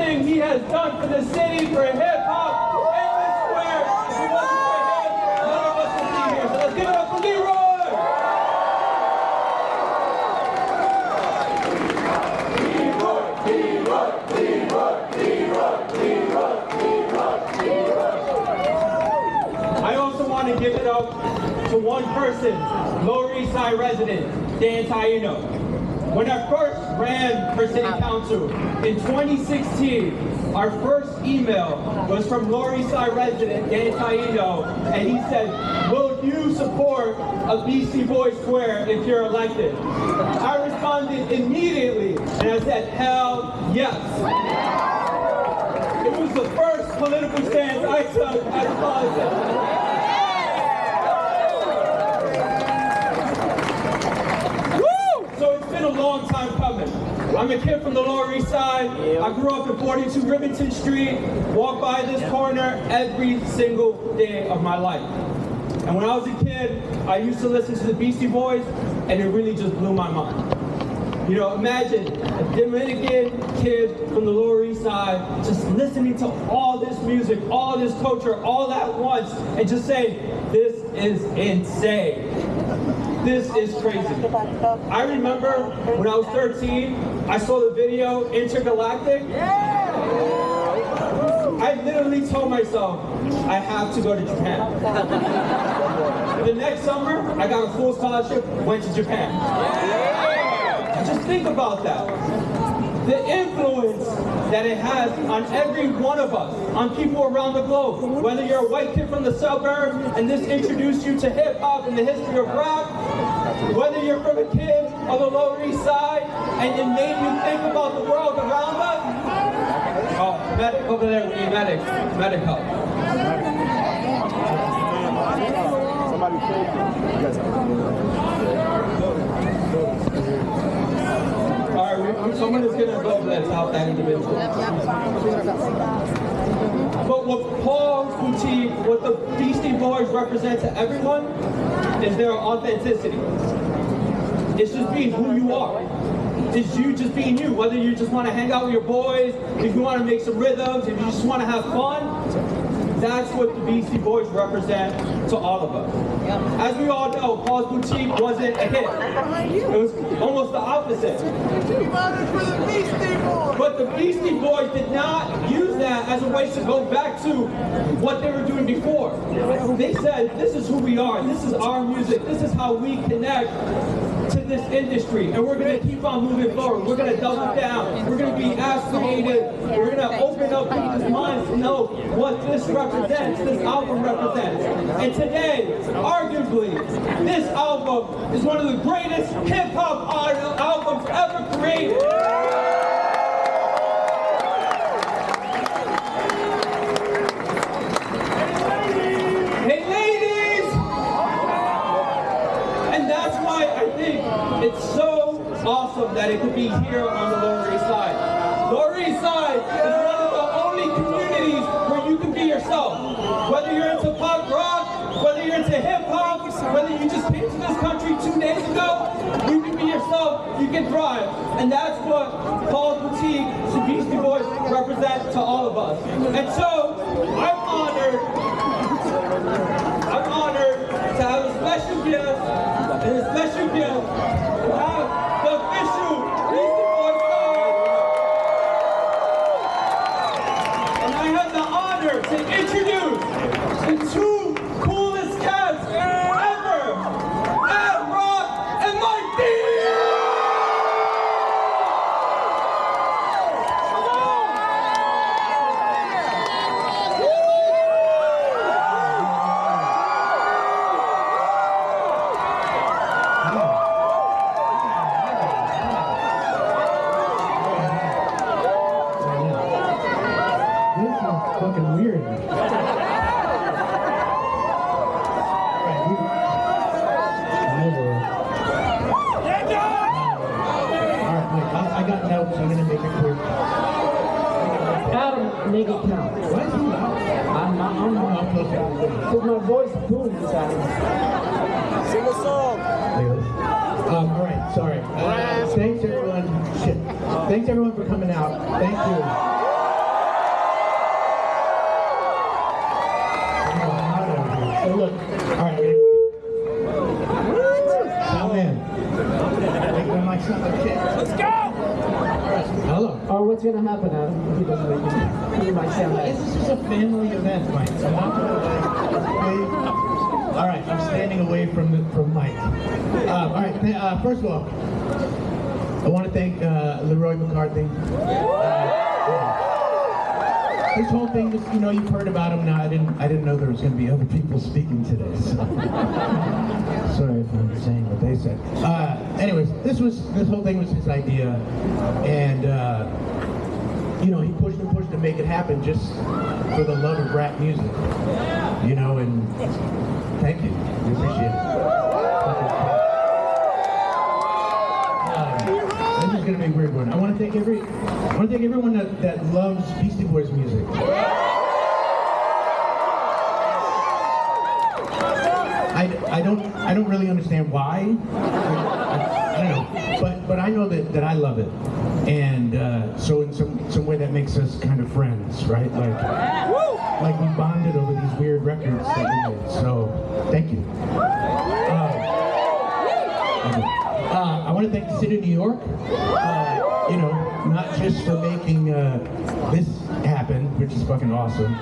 everything he has done for the city, for hip-hop, endless square. If it wasn't for him, none of us would be here. So let's give it up for Leroy! I also want to give it up to one person, Lower East Side resident, Dan Taino. When I first ran for city council in 2016, our first email was from Lower East Side resident Dan Taino, and he said, "Will you support a Beastie Boys square if you're elected?" I responded immediately, and I said, "Hell yes." It was the first political stance I took as a politician. So it's been a long time coming. I'm a kid from the Lower East Side. I grew up at 42 Rivington Street, walked by this corner every single day of my life. And when I was a kid, I used to listen to the Beastie Boys, and it really just blew my mind. You know, imagine a Dominican kid from the Lower East Side just listening to all this music, all this culture, all at once, and just saying, "This is insane. This is crazy." I remember when I was 13, I saw the video Intergalactic. I literally told myself, I have to go to Japan. The next summer, I got a full scholarship, went to Japan. Just think about that. The influence that it has on every one of us, on people around the globe. Whether you're a white kid from the suburbs and this introduced you to hip hop and the history of rap, whether you're from a kid of the Lower East Side and it made you think about the world around us. Oh, medic over there, we need medic. Medic help. Somebody say someone is going to go over there to help that individual. But what Paul's Boutique, what the Beastie Boys represent to everyone is their authenticity. It's just being who you are. It's you just being you. Whether you just want to hang out with your boys, if you want to make some rhythms, if you just want to have fun, that's what the Beastie Boys represent to all of us. As we all know, Paul's Boutique wasn't a hit. It was almost the opposite. But the Beastie Boys did not use that as a way to go back to what they were doing before. They said, this is who we are. This is our music. This is how we connect to this industry, and we're going to keep on moving forward. We're going to double down. We're going to be as creative. We're going to open up people's minds to know what this represents, this album represents. And today, arguably, this album is one of the greatest hip-hop albums ever created. Hey ladies! And that's why I think it's so awesome that it could be here on the Lower East Side. Lower East Side is one of the only communities where you can be yourself. Whether you're into pop rock, whether you're into hip hop, whether you just came to this country 2 days ago, you can be yourself, you can thrive. And that's what Paul's Boutique, the Beastie Boys represent to all of us. And so, I'm honored to have a special guest, and a special gift to have the official Beastie Boys song. And I have the honor to introduce the two coolest cats ever, Ad Rock and Mike D. Fucking weird. I got notes, I'm gonna make it quick. Adam, make it count. Why is he loud? I'm not because my voice booms this time. Sing a song. Alright, sorry. Thanks everyone. Shit. Thanks everyone for coming out. Thank you. what's going to happen, Adam, if he doesn't make it. He might sound nice. This is just a family event, Mike. I'm not gonna, all right, I'm standing away from Mike. All right, first of all, I want to thank Leroy McCarthy. This whole thing was, you know, you've heard about him now. I didn't know there was going to be other people speaking today. So. Sorry if I'm saying what they said. Anyways, this whole thing was his idea, and you know, he pushed and pushed to make it happen just for the love of rap music. You know, and thank you. We appreciate it. This is going to be a weird one. I want to thank everyone that loves Beastie Boys music. I don't really understand why. I don't know, but I know that I love it, and so in some way that makes us kind of friends, right? Like we bonded over these weird records that we made. So thank you. I want to thank the city of New York. You know, not just for making this happen, which is fucking awesome,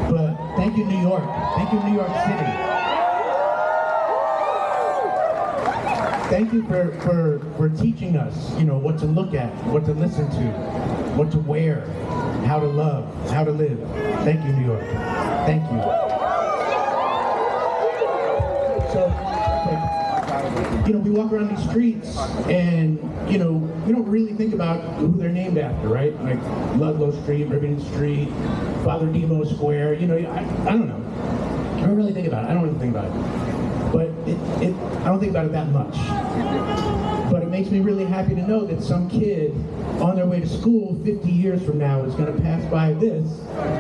but thank you, New York. Thank you, New York City. Thank you for teaching us, you know, what to look at, what to listen to, what to wear, how to love, how to live. Thank you, New York. Thank you. So, you know, we walk around these streets and, you know, we don't really think about who they're named after, right? Like Ludlow Street, Ribbon Street, Father Demo Square, you know, I don't know. I don't really think about it. I don't really think about it. But I don't think about it that much. But it makes me really happy to know that some kid on their way to school 50 years from now is going to pass by this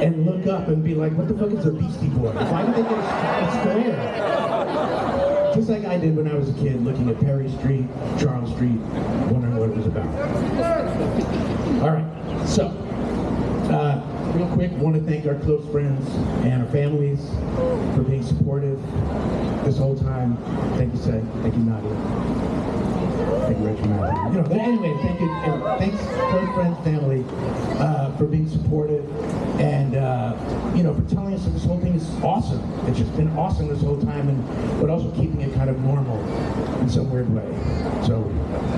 and look up and be like, what the fuck is a Beastie Boy? Why did they get a square? Just like I did when I was a kid, looking at Perry Street, Charles Street, wondering what it was about. All right, so, real quick, I want to thank our close friends and our families for being supportive this whole time. Thank you, Say. Thank you, Nadia. Thank you, Rachel. You know, but anyway, thank you. Thanks, close friends, family, for being supportive and you know, for telling us that this whole thing is awesome. It's just been awesome this whole time, but also keeping it kind of normal in some weird way. So,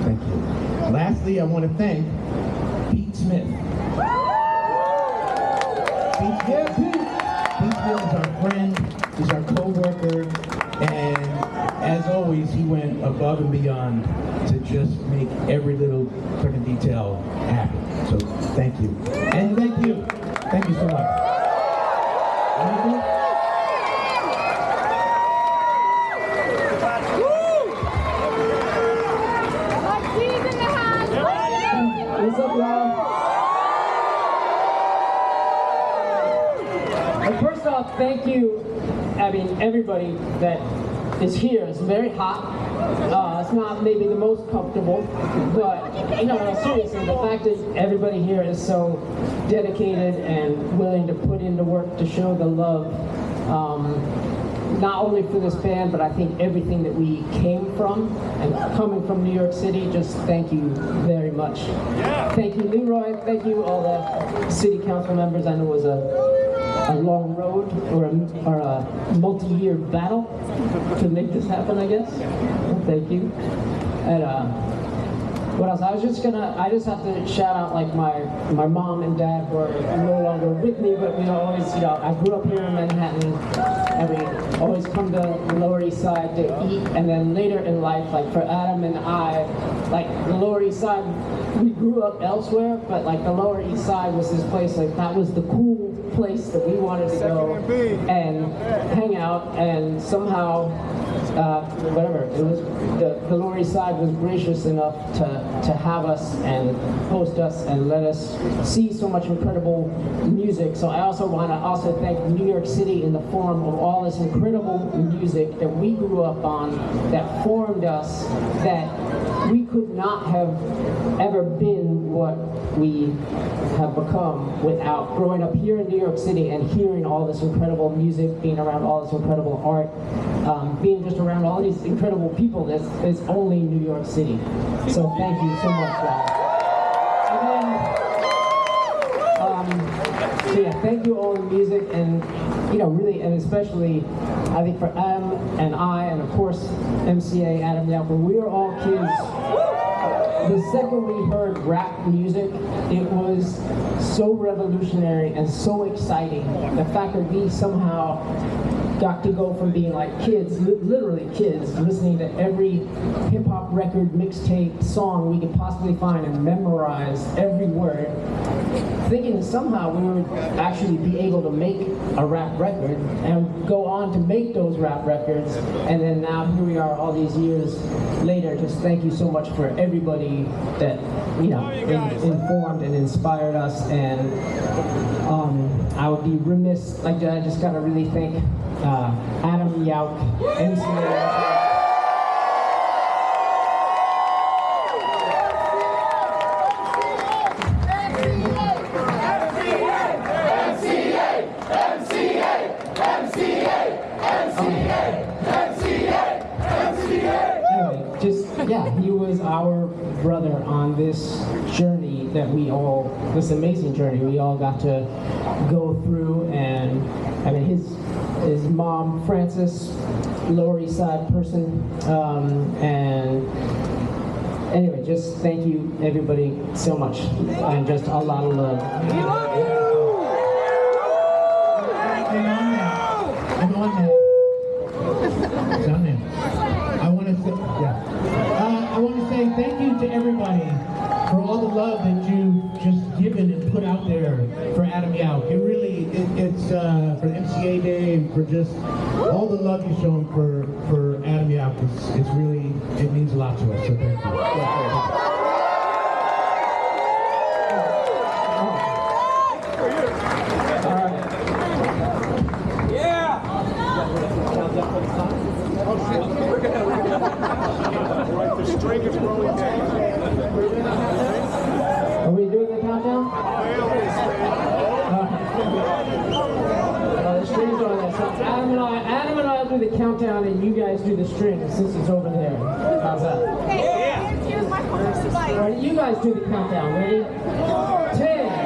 thank you. Lastly, I want to thank Pete Smith. Pete Smith is our friend, he's our co-worker, and as always, he went above and beyond to just make every little fucking detail happen. So thank you. And thank you. Thank you so much. What's up, y'all? First off, thank you, I mean, everybody that is here. It's very hot. It's not maybe the most comfortable, but, you know, seriously, the fact that everybody here is so dedicated and willing to put in the work to show the love, not only for this band, but I think everything that we came from, and coming from New York City, just thank you very much. Yeah. Thank you, Leroy. Thank you, all the city council members. I know it was a long road or a multi-year battle to make this happen, I guess. Well, thank you. And what else? I just have to shout out like my mom and dad who are no longer with me, but we always, you know, I grew up here in Manhattan, and we always come to the Lower East Side to eat, and then later in life, like for Adam and I, like the Lower East Side, we grew up elsewhere, but like the Lower East Side was this place, like that was the cool place that we wanted to go and hang out, and somehow, whatever, it was, the Lower East Side was gracious enough to have us and host us and let us see so much incredible music. So I also want to thank New York City in the form of all this incredible music that we grew up on, that formed us, that we could not have ever been what we have become without growing up here in New York City and hearing all this incredible music, being around all this incredible art, being just around all these incredible people. That's only New York City. So thank you so much, guys. thank you all in music, and really, and especially, I think for Adam and I, and of course MCA Adam Yauch, when we were all kids, the second we heard rap music, it was so revolutionary and so exciting. The fact that we somehow got to go from being like kids, literally kids, listening to every hip-hop record, mixtape, song we could possibly find and memorize every word, thinking that somehow we would actually be able to make a rap record and go on to make those rap records. And then now here we are all these years later. Just thank you so much for everybody that informed and inspired us. And I would be remiss, I just gotta really thank Adam Yauch, MCA. He was our brother on this journey that this amazing journey we all got to go through. And I mean, his mom, Frances, Lower East Side person, and anyway, just thank you everybody so much, and just a lot of love. I'm on that. It's on there. I want to say thank you to everybody for all the love that you've just given and put out there for Adam Yauch. It's for the MCA Day, and for just all the love you've shown for Adam Yauch. It means a lot to us, so thank you. Are we doing the countdown? The strings are on that. So Adam and I will do the countdown, and you guys do the strings since it's over there. How's that? Okay, here's my first slide. All right, you guys do the countdown. Ready? 10.